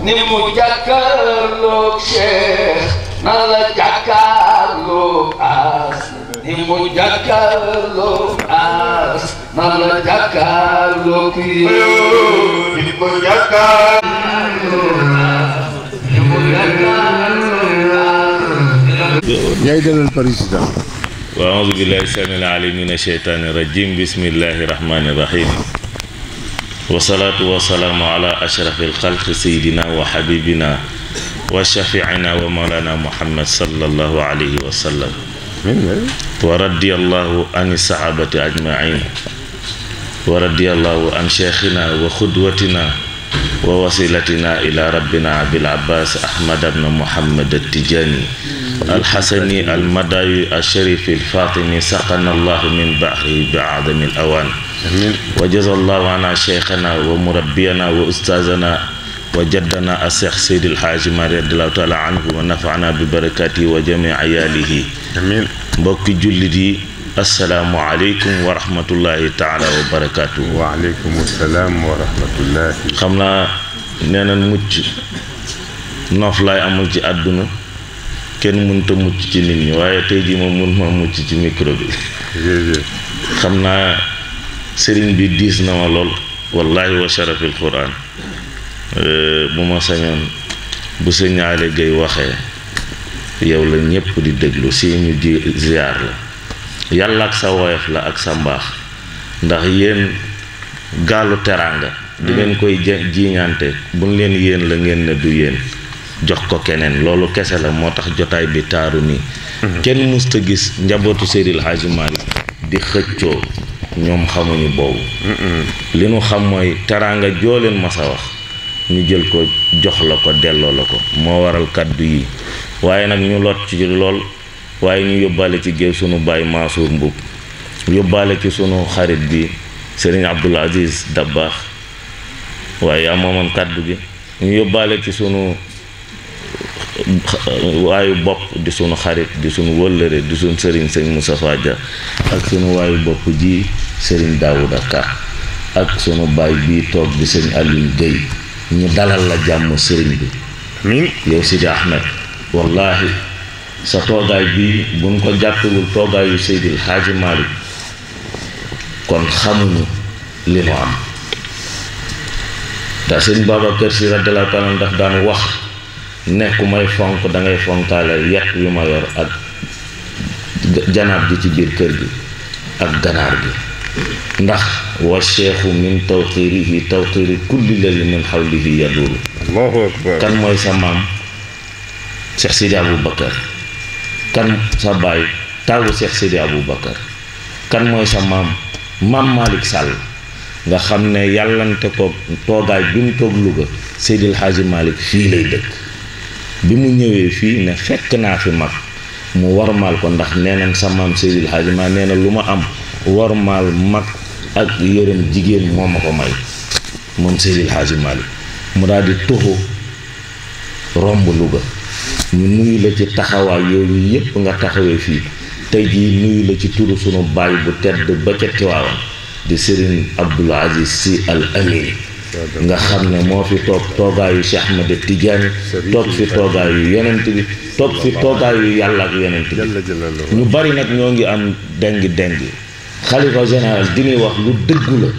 ni mu jàkkaarloog Cheikh na la jàkkaarloog as ni mu jàkkaarloog as na la jàkkaarloog yow ni mu jàkkaarloog ni mu jàkkaarloog yaay dalal président. wa a'uuzu billahi samil alim min asheytaani rajim bismillahi rahmani rahim wasalaatu wasalaamu ala ashrafi alxalqi sayidina wa xabibina wa shafiina wa mawlana muhammad sallallahu alayhi wa sallam wa radiyallahu an sahabati ajmain wa radiyallahu an cheikhina wa xudwatina wa wasilatina ila rabbina abil abbas ahmad ibn muhammad at-tijani alxasani almadawi alsharifi alfatimi saqana allahu min bahri biadami alawan wa jaza allahu ana cheikhana wa murabbiyana wa ustazana wa jaddana alcheikh seydi alhaaji Maalik radiyallahu taala anhu wa nafana bi barakatihi wa jami ayaalihi amin mbokki jullit yi assalaamu aleykum wa rahmatullahi taala wa barakatuhu wa aleykum assalaam wa rahmatullahi. xam naa nee na mucc noof laay amul ci àdduna kenn mënta mucc ci nit ñi waaye tey jii moom mën ma mucc ci micro bi xam naa sëriñ bi diis na ma lool wallahi wa sharafil quran bu ma sañoon bu sa ñaale gay waxee yow la ñépp di déglu si ñu di ziyaar la yàlla ak sa woyof la ak sa mbaax ndax yéen gaalu teraanga di ngeen koy jiiñante buñ leen yéen la ngeen ne du yéen jox ko keneen loolu kese la moo tax jotaay bi taaru nii kenn musta gis njabootu Seydil Hadji Malick di xëccoo ñoom xamuñu boobu li nu xam mooy teraanga joo leen masa wax ñu jël ko jox la ko delloo la ko moo waral kàddu yi waaye nag ñu lot ci lool waaye ñu yóbbaale ci géew sunu baay Mansour Mboup yóbbaale ci sunu xarit bi Serigne Abdoul Aziz Dabakh waaye yaa moomoon kàddu gi ñu yóbbaale ci sunu waayu bopp di sunu xarit di sunu wëllëre di sunu Serigne Sëñ Moustapha Dia ak sunu waayu bopp ji Serigne Daouda Ka ak sunu baay bii toog di Sëñ Aliou Guèye ñu dalal la jàmm Serigne bi yow Sidi Ahmed wallahi sa toogaay bii buñ ko jàppewul toogaayu Seydil Hadji Malick kon xamuñu li nu am te sëñ Babacar Si radiyallahu taala daf daan wax nekku may fonk dangay fonkaale yet wi ma yor ak janaab ji ci biir kër gi ak ganaar gi ndax wa cheikhu min tawqirihi tawqiri kulli lali min xawlihi yaduru allahu akbar kan mooy sa maam Cheikh Sidi Aboubacar kan sa baay taawu Cheikh Sidi Aboubacar kan mooy sa maam Malick Sall nga xam ne yàllante ko toogaay bi mu toog Louga Seydil Hadji Malick fii lay dëkk bi mu ñëwee fii ne fekk naa fi mag mu warmaal ko ndax nee nañ sa maam Seydil Hadji Malick nee na lu ma am warmaal mag ak yërëm jigéen moo ma ko may moom Seydil Hadji Malick mu daal di tuxu romb Louga ñu nuyu la ci taxawaay yooyu yépp nga taxawee fii tey jii nuyu la ci turu sunu baay bu tedd ba ca Tiwaawan di Serigne Abdoul Aziz Sy Al Amine nga xam ne moo fi toog toogaayu Cheikh Ahmed Tidiane toog fi toogaayu yonent bi toog fi toogaayu yàlla ak yonent bi ñu bari nag ñoo ngi am dengi xalifa général di ñuy wax lu dëggu la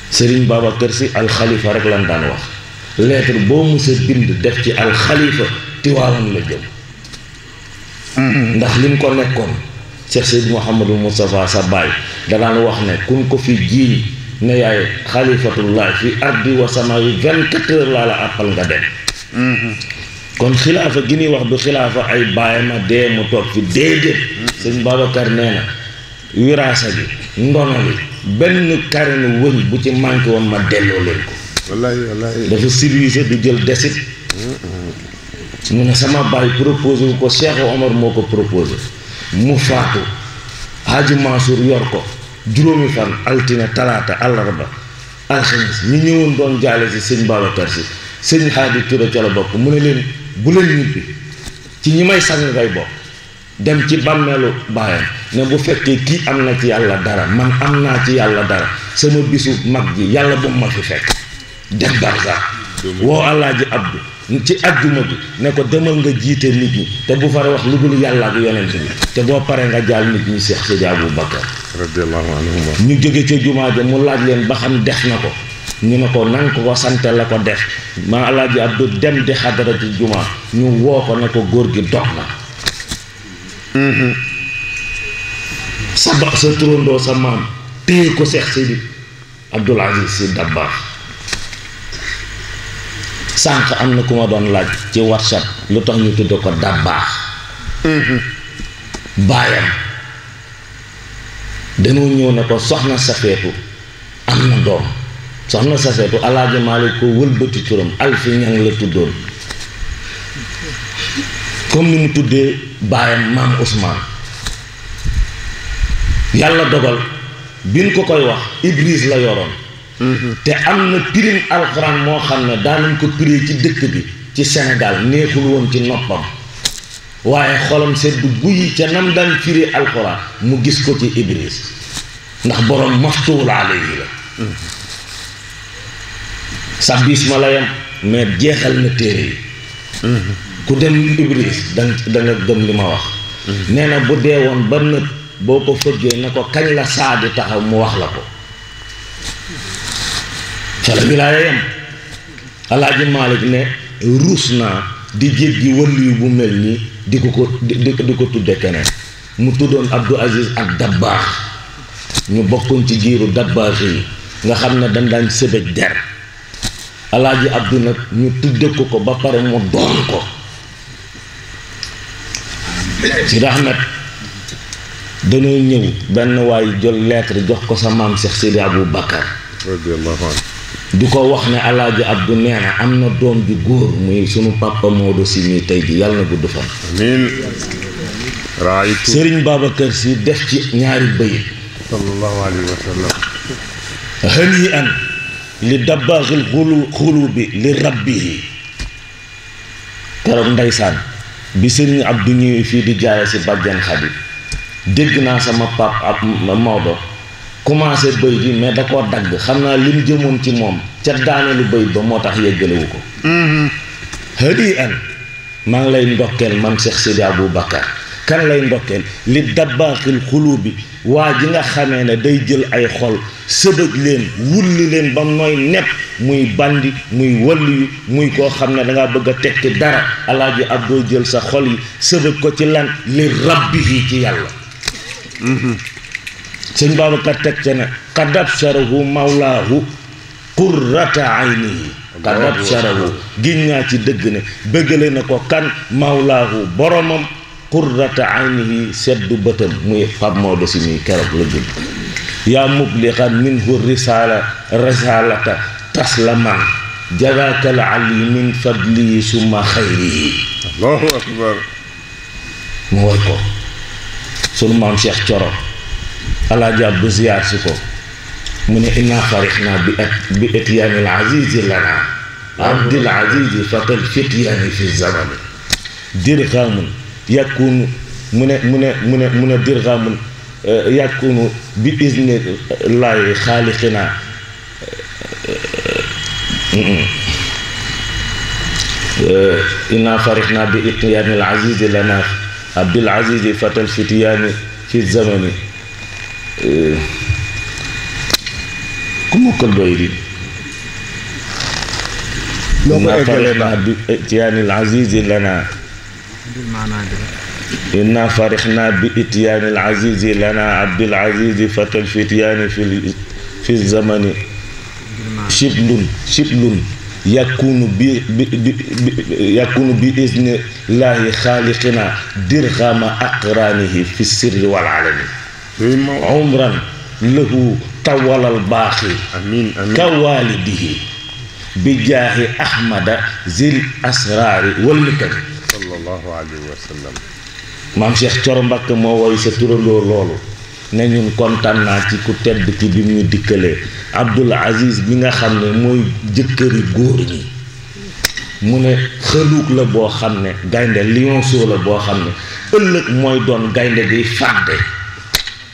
Serigne Babacar Sy al xalifa rek lan daan wax lettre boo mësa bind def ci al xalifa Tiwaawan la jëm ndax lim ko nekkoon Cheikh Seyd Mouhamadou Moustapha sa baay da daan wax ne kun ko fi jiiñ ne yaay xalifatullah fi ardi wa sama yi 24 heures laa la àppal nga dem kon xilaafa gi ñuy wax du xilaafa ay baayama dee mu toog fi déedéet sëñ Babacar nee na wiraasa gi ndono li benn karinu wëñ bu ci manqué woon ma delloo leen ko wallahi dafa civilisé du jël desit mu ne sama baay proposé wu ko Cheikh Omar moo ko proposé mu faatu Hadji Mansour yor ko juróomi fan altine talaata àllarba alxames ñi ñëwoon doon jaale si sëñ Babacar Si sëñ Xaadi Ture ca la bokk mu ne leen bu leen ñibbi ci ñi may sang ngay bokk dem ci bàmmeelu baayam ne bu fekkee kii am na ci yàlla dara man am naa ci yàlla dara sama bisu mag ji yàlla bu ma fi fekk dem barza woo Alaaji Abdu ci àjjuma bi ne ko demal nga jiite nit ñi te bu fare wax lu dul yàlla ak yonent bi te boo paree nga jaal nit ñi Cheikh Sidi Abou Bakar radiyallahu anhu. ñu jóge ca jumaa ja mu laaj leen ba xam def na ko ñu ne ko nan ko sante la ko def ma Alaaji Abdu dem di xadara ci jumaa ñu woo ko ne ko góor gi dog na sa turandoo sa maam téye ko Cheikh Sidi Abdoul Aziz Sy Dabakh sànq am na ku ma doon laaj ci WhatsApp lu tax ñu tudd ko Dabakh baayam dañoo ñëw ne ko soxna Safeetu am na doom soxna Safeetu Alaaji Maalik ko wëlbati turam Alfi Ñang la tuddoon comme ni mu tuddee baayam maam Ousmane yàlla dogal biñ ko koy wax Ibris la yoroon te am na pirim alxuraan moo xam ne daanañ ko piree ci dëkk bi ci Sénégal neexul woon ci noppam waaye xolam sedd guyi ca nam daan firi alxuraan mu gis ko ci Ibris ndax borom maftuul alayhi la sa bis ma la yam mais jeexal na téere yi ku dem Ibris da nga gëm li ma wax nee na bu dee woon ba nëb boo ko fëggee ne ko kañ la saa di taxaw mu wax la ko ca la wilaaya yam Alaaji Maalik ne ruus naa di jéggi waliyu bu mel nii di ko tudde keneen mu tuddoon Abdou Aziz ak Dabakh ñu bokkoon ci giiru Dabakh yi nga xam ne dañ daan sëbëj der Alaaji Abdou nag ñu tudde ko ba pare mu doon ko ci rahmet dañoo ñëw benn waay jël lettre jox ko sa maam Cheikh Sidi Abou Bakar radiyallahu anhu. di ko wax ne Alaaji Abdou nee na am na doom ju góor muy sunu papa Maodo si nii tey ji yàlla na gudd fan amiin. raaytu Sëriñ Babacar Si def ci ñaari bayit sallallahu alayhi wa sallam. hani an li dabbaaxil xulubi li rabbihi keroog ndeysaan bi Sëriñ Abdou ñëwee fii di jaaya si bàjjan Xadi dégg naa sama pap ab Maodo commencé bëy bi mais da koo dagg xam naa lim jëmoon ci moom ca daaneelu bëy ba moo tax yeggalewu ko hadi an maa ngi lay ndokkeel man Cheikh Sidi Abou Bakar kan lay ndokkeel li dabbaaxil xulu bi waa ji nga xamee ne day jël ay xol sëbëj leen wulli leen ba nooy nepp muy bandi muy walliyu muy koo xam ne dangaa bëgg a tekki dara Alaaji Abdou jël sa xol yi sëbëj ko ci lan li rabbihi ci yàlla sëñ Babacar teg ca ne kadab sharahu mawlaahu qurrata aynihi kadab sharahu giñ naa ci dëgg ne bëggale na ko kan mawlaahu boromam qurrata aynihi seddu bëtam muy Pape Maodo si muy keroog la jël yaa mublixan minhu risalata taslaman jagaakal ali min fadlihi summa xayrihi allahu akbar. mu woy ko sunu maam Cheikh Coro Alaaji Abdou ziyaar si ko mu ne inna farixna bi ityaani al azizi lana abdil azizi fatal fityaani fi zamani dirxaamun yakunu mu ne dirxaamun yakunu bi izni llahi xaaliqina inna farixna bi ityaani al azizi lana abdil azizi fatal fityaani fi zamani ku mokkal doy di inna farixna bi ityaani al azizi lana inna farixna bi ityaani al azizi lana abdil azizi fatal fityaani fi zamani shiblun yakunu bi izni llahi xaaliqina dirhama aqranihi fi sirri wal alani umran lahu tawalal baaxi amiin amiin. ka waalidihi bi jaahi ahmada zil asraari wal mikami sallallahu alayhi wa sallam. maam Cheikh Coro Mbàkke moo woy sa turandoo loolu ne ñun kontaan naa ci ku tedd ki bi mu dikkalee Abdoul Aziz bi nga xam ne mooy jëkkëri góor ñi mu ne xëluug la boo xam ne gaynde lionceau la boo xam ne ëllëg mooy doon gaynde gi fàdde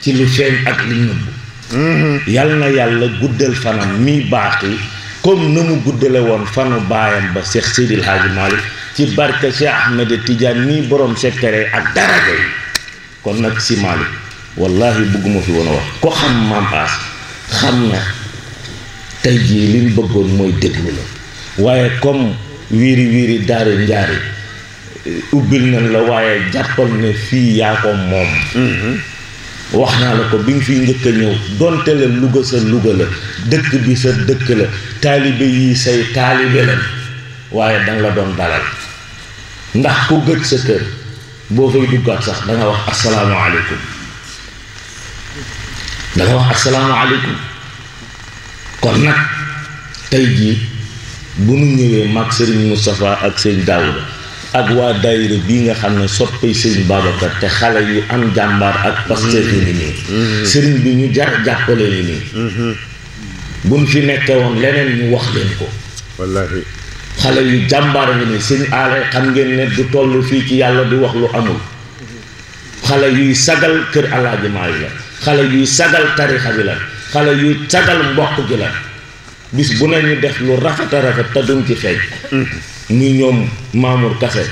ci lu feeñ ak li nëbb yal na yàlla guddal fanam mi baax yi comme na mu guddale woon fanu baayam ba Cheikh Seydil Hadji Malick ci barke Cheikh Ahmed Tidiane nii borom secret ak daraja yi. kon nag si Malick wallahi bëgguma fi woon a wax ko xam Maam As xam na tey jii li ñu bëggoon mooy déglu la waaye comme wiiri wiiri daare njaari ubbil nañ la waaye jàppal ne fii yaa ko moom. wax naa la ko bi nga fiy njëkk a ñëw donte la Louga sa Louga la dëkk bi sa dëkk la taalibe yi say taalibe la waaye danga la doon dalal ndax ku gëj sa kër boo fay duggaat sax danga wax asalaamaaleykum kon nag tey jii bu nu ñëwee mag Serigne Moustapha ak Serigne Daouda ak waa daayira bii nga xam ne soppay Serigne Babacar te xale yu am jàmbaar ak Pastef ni nii Serigne bi ñu jàppale ni nii buñ fi nekkee woon leneen ñu wax leen ko wallaahi xale yu jàmbaar ngi nii Serigne aale xam ngeen ne du toll fii ci yàlla di wax lu amul xale yuy sagal kër Alaaji Maalik la xale yuy sagal tarixa bi la xale yuy sagal mbokk gi la bis bu ne ñu def lu rafet a rafet te duñ ci feeñ muy ñoom Mamour Kassé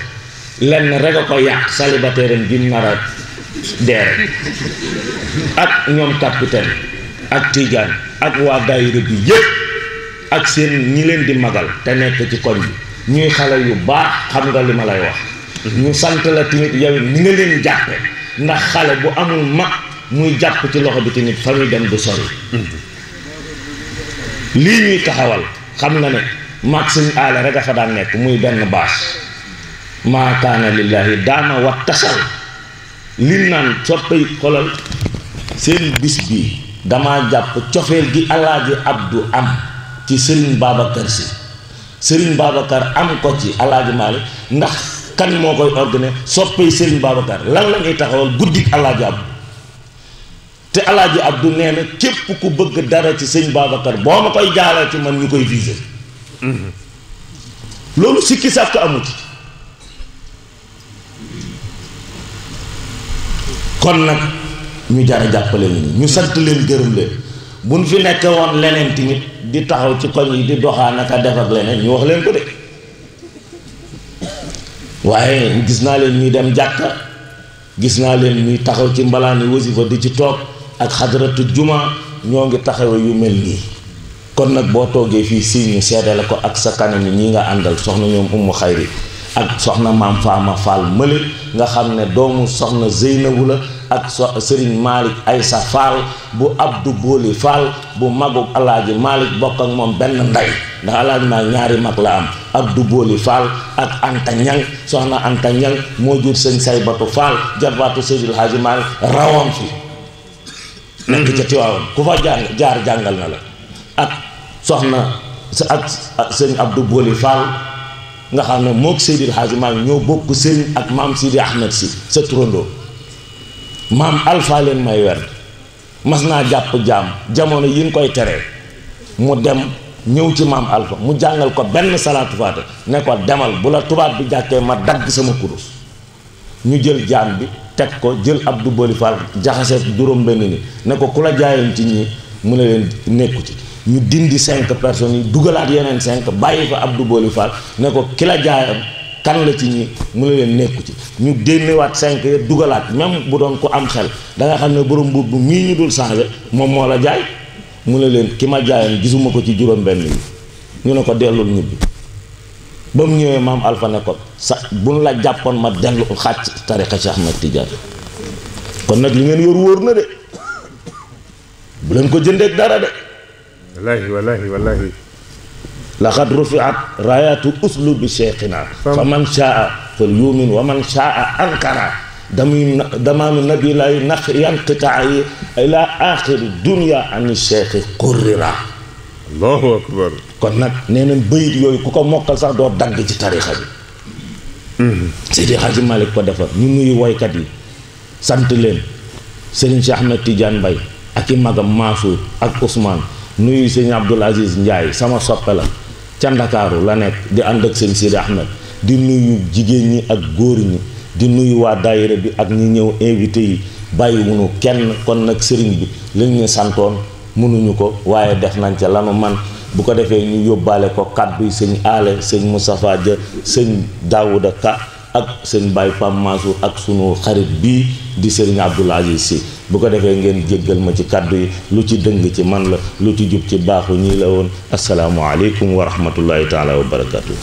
lenn rek a ko yàq célibataire am gi nar a deere ak ñoom capitaine ak Tidiane ak waa daayira bi yëpp ak seen ñi leen di magal te nekk ci koñ bi ñuy xale yu baax xam nga li ma lay wax ñu sant la tamit yow ni nga leen jàppe ndax xale bu amul mag muy jàpp ci loxo bi tamit fa muy dem du sori lii ñuy taxawal xam nga ne mag suñu aale rek a fa daan nekk muy benn bâche maa kaana lillaahi daama wa tasal li naan soppay xolal seen bis bii dama jàpp cofeel gi Alaaji Abdu am ci Serigne Babacar Sy Serigne Babacar am ko ci Alaaji Maalik ndax kan moo koy ordonné soppay Serigne Babacar lan la ñuy taxawal guddik Alaaji Abdu te Alaaji Abdu nee na képp ku bëgg dara ci Serigne Babacar boo ma koy jaaral ci man ñu koy visé loolu sikki sàkk amu ci kon nag ñu jara jàppale ñu sant leen gërëm leen buñ fi nekk woon leneen tamit di taxaw ci koñ yi di doxaan aka def ak leneen ñu wax leen ko de waaye gis naa leen ñuy dem jàkka gis naa leen ñuy taxaw ci mbalaani wasifa di ci toog ak xadaratu juma ñoo ngi taxawe yu mel nii kon nag boo toogee fii si ñu seedale ko ak sa kanam yi ñi nga àndal soxna ñoom Umu Xayri ak soxna maam Faama Fall mële nga xam ne doomu soxna Zeynabu la ak Serigne Malick Aysa Fall bu Abdou Boli Fall bu magub Alaaji Malick bokk ak moom benn ndey ndax Alaaji Malick ñaari mag la am Abdou Boli Fall ak Anta Ñang soxna Anta Ñang moo jur sëñ Saybatu Fall jarbaatu Seydil Hadji Malick rawam fi nekk ca Tiwaawan ku fa jaar jàngal na la ak soxna ak sëñ Abdou Boli Fall nga xam ne mook Seydil Hadji Malick ñoo bokk sëriñ ak maam Sidi Ahmed si sa turandoo maam Alpha leen may werd mas naa jàpp jaam jamono yi ñu koy teree mu dem ñëw ci maam Alpha mu jàngal ko benn salaatu faate ne ko demal bu la tubaab bi jàkkee ma dagg sama kurus ñu jël jaam bi teg ko jël Abdou Boli Fall jaxase juróom benn ni ne ko ku la jaayoon ci ñi mu ne leen nekku ci ñu dindi 5 personnes yi dugalaat yeneen 5 bàyyi fa Abdou Boli Fall ne ko ki la jaayoon kan la ci ñi mu ne leen nekku ci ñu génnewaat 5 ya dugalaat même bu doon ko am xel da nga xam ne borom mbubb mii ñu dul changé moom moo la jaay mu ne leen ki ma jaayoon gisuma ko ci juróom benn yi ñu ne ko dellul ñibbi ba mu ñëwee maam Alpha ne ko sa buñ la jàppoon ma dellu xàcc tariqa Cheikh Ahmed Tidiane kon nag li ngeen yor wóor na de bu leen ko jëndeek dara de wallahi laqad rufiat rayatu uslubi cheikhina fa man shaa fal yumin wa man shaa ankara damaanu nabi lay naq yanqitaa yi ila axiri dunia ani cheikhi qurrira allahu akbar kon nag nee nañ bayit yooyu ku ko mokkal sax doo dagg ci tarixa bi Seydi Hadji Malick ko defar ñu nuyu woykat yi sant leen Serigne Cheikh Ahmed Tidiane Mbaye ak i magam Mansour ak Ousmane nuyu sëñ Abdoul Aziz Ndiaye sama soppe la ca Ndakaaru la nekk di ànd ak sëñ Sidi Ahmed di nuyu jigéen ñi ak góor ñi di nuyu waa daayira bi ak ñi ñëw invité yi bàyyiwunu kenn kon nag sëriñ bi liñ ñu santoon mënuñu ko waaye def nañ ca lanu man bu ko defee ñu yóbbaale ko kàddu yi sëñ Aale sëñ Moustapha Dia sëñ Daouda Ka ak sëñ Baye Pam Mansour ak sunu xarit bii di sëriñ Abdoul Aziz Sy bu ko defee ngeen jéggal ma ci kàddu yi lu ci dëng ci man la lu ci jub ci baaxu ñii la woon asalaamualeykum wa rahmatullahi taala wa barakatuh